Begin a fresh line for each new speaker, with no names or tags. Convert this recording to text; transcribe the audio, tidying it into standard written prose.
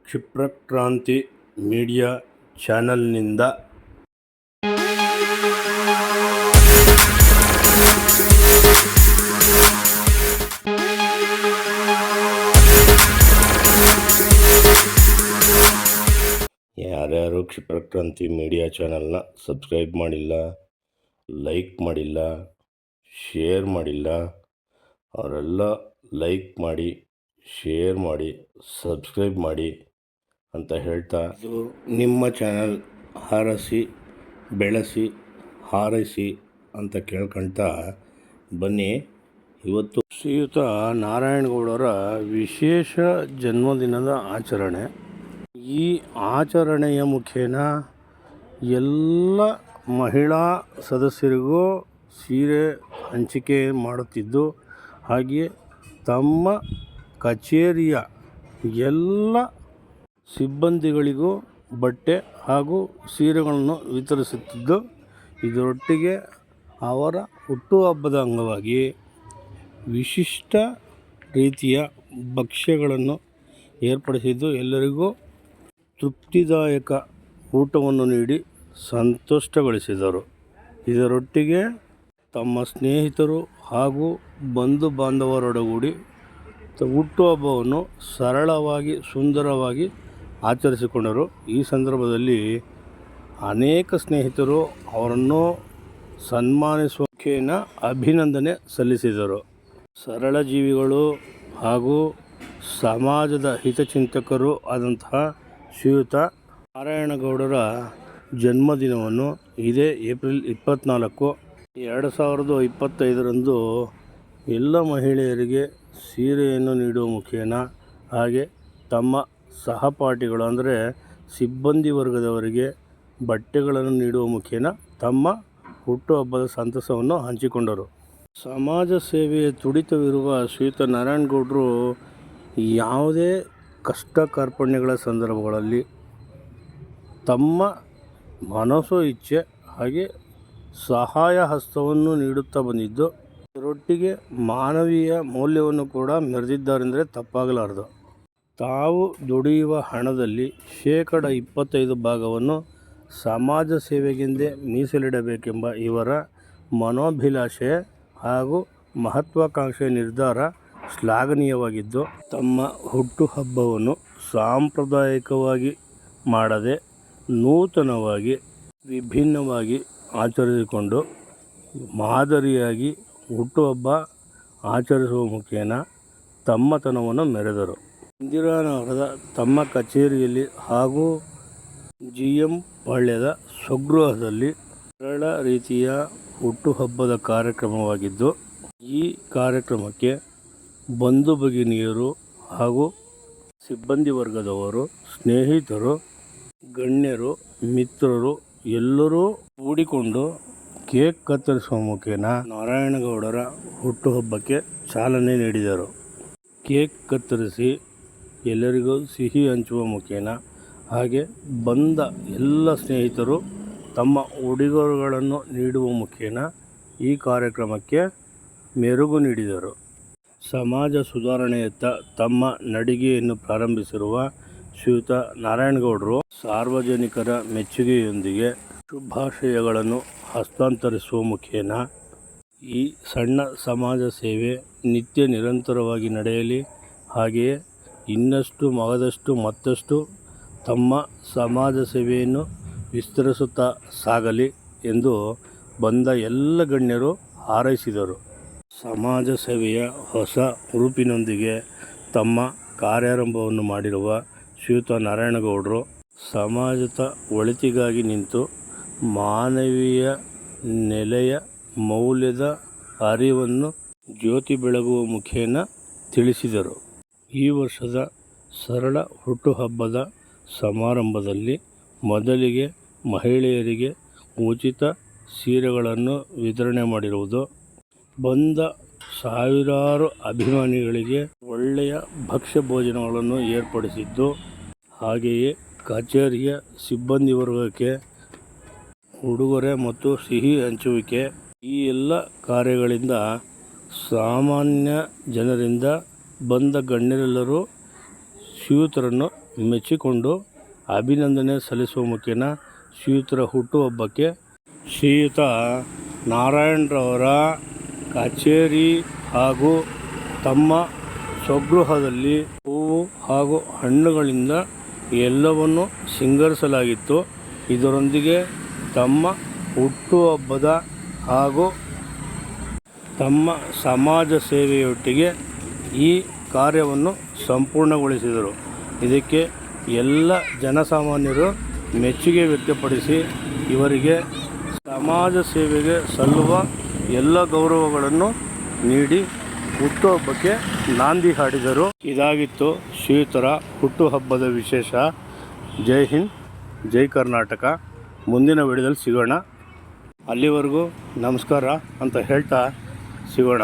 ಕ್ಷಿಪ್ರಕ್ರಾಂತಿ media ಚಾನೆಲ್ನಿಂದ ಯಾರ್ಯಾರು ಕ್ಷಿಪ್ರಕ್ರಾಂತಿ media ಚಾನೆಲ್ನ subscribe ಮಾಡಿಲ್ಲ, ಲೈಕ್ ಮಾಡಿಲ್ಲ, ಶೇರ್ ಮಾಡಿಲ್ಲ, ಅವರೆಲ್ಲ ಲೈಕ್ ಮಾಡಿ, ಶೇರ್ ಮಾಡಿ, ಸಬ್ಸ್ಕ್ರೈಬ್ ಮಾಡಿ ಅಂತ ಹೇಳ್ತಾ, ಇದು ನಿಮ್ಮ ಚಾನಲ್, ಹಾರಸಿ ಬೆಳೆಸಿ ಹಾರೈಸಿ ಅಂತ ಕೇಳ್ಕೊಳ್ತಾ ಬನ್ನಿ. ಇವತ್ತು ಶ್ರೀಯುತ ನಾರಾಯಣಗೌಡರ ವಿಶೇಷ ಜನ್ಮದಿನದ ಆಚರಣೆ. ಈ ಆಚರಣೆಯ ಮುಖೇನ ಎಲ್ಲ ಮಹಿಳಾ ಸದಸ್ಯರಿಗೂ ಸೀರೆ ಹಂಚಿಕೆ ಮಾಡುತ್ತಿದ್ದು, ಹಾಗೆಯೇ ತಮ್ಮ ಕಚೇರಿಯ ಎಲ್ಲ ಸಿಬ್ಬಂದಿಗಳಿಗೂ ಬಟ್ಟೆ ಹಾಗೂ ಸೀರೆಗಳನ್ನು ವಿತರಿಸುತ್ತಿದ್ದು, ಇದರೊಟ್ಟಿಗೆ ಅವರ ಹುಟ್ಟುಹಬ್ಬದ ಅಂಗವಾಗಿ ವಿಶಿಷ್ಟ ರೀತಿಯ ಭಕ್ಷ್ಯಗಳನ್ನು ಏರ್ಪಡಿಸಿದ್ದು, ಎಲ್ಲರಿಗೂ ತೃಪ್ತಿದಾಯಕ ಊಟವನ್ನು ನೀಡಿ ಸಂತುಷ್ಟಗೊಳಿಸಿದರು. ಇದರೊಟ್ಟಿಗೆ ತಮ್ಮ ಸ್ನೇಹಿತರು ಹಾಗೂ ಬಂಧು ಬಾಂಧವರೊಡಗೂಡಿ ಹುಟ್ಟುಹಬ್ಬವನ್ನು ಸರಳವಾಗಿ ಸುಂದರವಾಗಿ ಆಚರಿಸಿಕೊಂಡರು. ಈ ಸಂದರ್ಭದಲ್ಲಿ ಅನೇಕ ಸ್ನೇಹಿತರು ಅವರನ್ನು ಸನ್ಮಾನಿಸುವ ಅಭಿನಂದನೆ ಸಲ್ಲಿಸಿದರು. ಸರಳ ಜೀವಿಗಳು ಹಾಗೂ ಸಮಾಜದ ಹಿತಚಿಂತಕರು ಆದಂತಹ ಶ್ರೀಯುತ ನಾರಾಯಣಗೌಡರ ಜನ್ಮದಿನವನ್ನು ಇದೇ ಏಪ್ರಿಲ್ 24, 2025 ಎಲ್ಲ ಮಹಿಳೆಯರಿಗೆ ಸೀರೆಯನ್ನು ನೀಡುವ ಮುಖೇನ, ಹಾಗೆ ತಮ್ಮ ಸಹಪಾಠಿಗಳು ಅಂದರೆ ಸಿಬ್ಬಂದಿ ವರ್ಗದವರಿಗೆ ಬಟ್ಟೆಗಳನ್ನು ನೀಡುವ ಮುಖೇನ ತಮ್ಮ ಹುಟ್ಟುಹಬ್ಬದ ಸಂತಸವನ್ನು ಹಂಚಿಕೊಂಡರು. ಸಮಾಜ ಸೇವೆಯ ತುಡಿತವಿರುವ ಶ್ರೀಯುತ ನಾರಾಯಣಗೌಡರು ಯಾವುದೇ ಕಷ್ಟ ಕಾರ್ಪಣ್ಯಗಳ ಸಂದರ್ಭಗಳಲ್ಲಿ ತಮ್ಮ ಮನಸೋ ಇಚ್ಛೆ ಹಾಗೆ ಸಹಾಯ ಹಸ್ತವನ್ನು ನೀಡುತ್ತಾ ಬಂದಿದ್ದು, ಇದರೊಟ್ಟಿಗೆ ಮಾನವೀಯ ಮೌಲ್ಯವನ್ನು ಕೂಡ ಮೆರೆದಿದ್ದಾರೆಂದರೆ ತಪ್ಪಾಗಲಾರದು. ತಾವು ದುಡಿಯುವ ಹಣದಲ್ಲಿ 25% ಸಮಾಜ ಸೇವೆಗೆಂದೇ ಮೀಸಲಿಡಬೇಕೆಂಬ ಇವರ ಮನೋಭಿಲಾಷೆ ಹಾಗೂ ಮಹತ್ವಾಕಾಂಕ್ಷೆಯ ನಿರ್ಧಾರ ಶ್ಲಾಘನೀಯವಾಗಿದ್ದು, ತಮ್ಮ ಹುಟ್ಟುಹಬ್ಬವನ್ನು ಸಾಂಪ್ರದಾಯಿಕವಾಗಿ ಮಾಡದೆ ನೂತನವಾಗಿ ವಿಭಿನ್ನವಾಗಿ ಆಚರಿಸಿಕೊಂಡು ಮಾದರಿಯಾಗಿ ಹುಟ್ಟುಹಬ್ಬ ಆಚರಿಸುವ ಮುಖೇನ ತಮ್ಮತನವನ್ನು ಮೆರೆದರು. ಇಂದಿರಾನಗರದ ತಮ್ಮ ಕಚೇರಿಯಲ್ಲಿ ಹಾಗೂ GM ಪಾಳ್ಯದ ಸ್ವಗೃಹದಲ್ಲಿ ಸರಳ ರೀತಿಯ ಹುಟ್ಟುಹಬ್ಬದ ಕಾರ್ಯಕ್ರಮವಾಗಿದ್ದು, ಈ ಕಾರ್ಯಕ್ರಮಕ್ಕೆ ಬಂಧು ಭಗಿನಿಯರು ಹಾಗೂ ಸಿಬ್ಬಂದಿ ವರ್ಗದವರು, ಸ್ನೇಹಿತರು, ಗಣ್ಯರು, ಮಿತ್ರರು ಎಲ್ಲರೂ ಕೂಡಿಕೊಂಡು ಕೇಕ್ ಕತ್ತರಿಸುವ ಮುಖೇನ ನಾರಾಯಣಗೌಡರ ಹುಟ್ಟುಹಬ್ಬಕ್ಕೆ ಚಾಲನೆ ನೀಡಿದರು. ಕೇಕ್ ಕತ್ತರಿಸಿ ಎಲ್ಲರಿಗೂ ಸಿಹಿ ಹಂಚುವ ಮುಖೇನ, ಹಾಗೆ ಬಂದ ಎಲ್ಲ ಸ್ನೇಹಿತರು ತಮ್ಮ ಉಡುಗೊರೆಗಳನ್ನು ನೀಡುವ ಮುಖೇನ ಈ ಕಾರ್ಯಕ್ರಮಕ್ಕೆ ಮೆರುಗು ನೀಡಿದರು. ಸಮಾಜ ಸುಧಾರಣೆಯತ್ತ ತಮ್ಮ ನಡಿಗೆಯನ್ನು ಪ್ರಾರಂಭಿಸಿರುವ ಶ್ರೀಯುತ ನಾರಾಯಣಗೌಡರು ಸಾರ್ವಜನಿಕರ ಮೆಚ್ಚುಗೆಯೊಂದಿಗೆ ಶುಭಾಶಯಗಳನ್ನು ಹಸ್ತಾಂತರಿಸುವ ಮುಖೇನ ಈ ಸಣ್ಣ ಸಮಾಜ ಸೇವೆ ನಿತ್ಯ ನಿರಂತರವಾಗಿ ನಡೆಯಲಿ, ಹಾಗೆಯೇ ಇನ್ನಷ್ಟು ಮಗದಷ್ಟು ಮತ್ತಷ್ಟು ತಮ್ಮ ಸಮಾಜ ಸೇವೆಯನ್ನು ವಿಸ್ತರಿಸುತ್ತಾ ಸಾಗಲಿ ಎಂದು ಬಂದ ಎಲ್ಲ ಗಣ್ಯರು ಹಾರೈಸಿದರು. ಸಮಾಜ ಸೇವೆಯ ಹೊಸ ಹುರುಪಿನೊಂದಿಗೆ ತಮ್ಮ ಕಾರ್ಯಾರಂಭವನ್ನು ಮಾಡಿರುವ ಶ್ರೀಯುತ ನಾರಾಯಣಗೌಡರು ಸಮಾಜದ ಒಳಿತಿಗಾಗಿ ನಿಂತು ಮಾನವೀಯ ನೆಲೆಯ ಮೌಲ್ಯದ ಅರಿವನ್ನು ಜ್ಯೋತಿ ಬೆಳಗುವ ಮುಖೇನ ತಿಳಿಸಿದರು. ಈ ವರ್ಷದ ಸರಳ ಹುಟ್ಟುಹಬ್ಬದ ಸಮಾರಂಭದಲ್ಲಿ ಮೊದಲಿಗೆ ಮಹಿಳೆಯರಿಗೆ ಉಚಿತ ಸೀರೆಗಳನ್ನು ವಿತರಣೆ ಮಾಡಿರುವುದು, ಬಂದ ಸಾವಿರಾರು ಅಭಿಮಾನಿಗಳಿಗೆ ಒಳ್ಳೆಯ ಭಕ್ಷ್ಯ ಭೋಜನಗಳನ್ನು ಏರ್ಪಡಿಸಿದ್ದು, ಹಾಗೆಯೇ ಕಚೇರಿಯ ಸಿಬ್ಬಂದಿ ವರ್ಗಕ್ಕೆ ಉಡುಗೊರೆ ಮತ್ತು ಸಿಹಿ ಹಂಚುವಿಕೆ, ಈ ಎಲ್ಲ ಕಾರ್ಯಗಳಿಂದ ಸಾಮಾನ್ಯ ಜನರಿಂದ ಬಂದ ಗಣ್ಯರೆಲ್ಲರೂ ಶ್ರೀಯುತರನ್ನು ಮೆಚ್ಚಿಕೊಂಡು ಅಭಿನಂದನೆ ಸಲ್ಲಿಸುವ ಮುಖೇನ ಶ್ರೀಯುತರ ಹುಟ್ಟುಹಬ್ಬಕ್ಕೆ ಶ್ರೀಯುತ ನಾರಾಯಣರವರ ಕಚೇರಿ ಹಾಗೂ ತಮ್ಮ ಸ್ವಗೃಹದಲ್ಲಿ ಹೂವು ಹಾಗೂ ಹಣ್ಣುಗಳಿಂದ ಎಲ್ಲವನ್ನು ಸಿಂಗರಿಸಲಾಗಿತ್ತು. ಇದರೊಂದಿಗೆ ತಮ್ಮ ಹುಟ್ಟುಹಬ್ಬದ ಹಾಗೂ ತಮ್ಮ ಸಮಾಜ ಸೇವೆಯೊಟ್ಟಿಗೆ ಈ ಕಾರ್ಯವನ್ನು ಸಂಪೂರ್ಣಗೊಳಿಸಿದರು. ಇದಕ್ಕೆ ಎಲ್ಲ ಜನಸಾಮಾನ್ಯರು ಮೆಚ್ಚುಗೆ ವ್ಯಕ್ತಪಡಿಸಿ ಇವರಿಗೆ ಸಮಾಜ ಸೇವೆಗೆ ಸಲ್ಲುವ ಎಲ್ಲ ಗೌರವಗಳನ್ನು ನೀಡಿ ಹುಟ್ಟುಹಬ್ಬಕ್ಕೆ ನಾಂದಿ ಹಾಡಿದರು. ಇದಾಗಿತ್ತು ಶ್ರೀಯುತರ ಹುಟ್ಟುಹಬ್ಬದ ವಿಶೇಷ. ಜೈ ಹಿಂದ್, ಜೈ ಕರ್ನಾಟಕ. ಮುಂದಿನ ವಿಡಿಯೋದಲ್ಲಿ ಸಿಗೋಣ. ಅಲ್ಲಿವರೆಗೂ ನಮಸ್ಕಾರ ಅಂತ ಹೇಳ್ತಾ ಸಿಗೋಣ.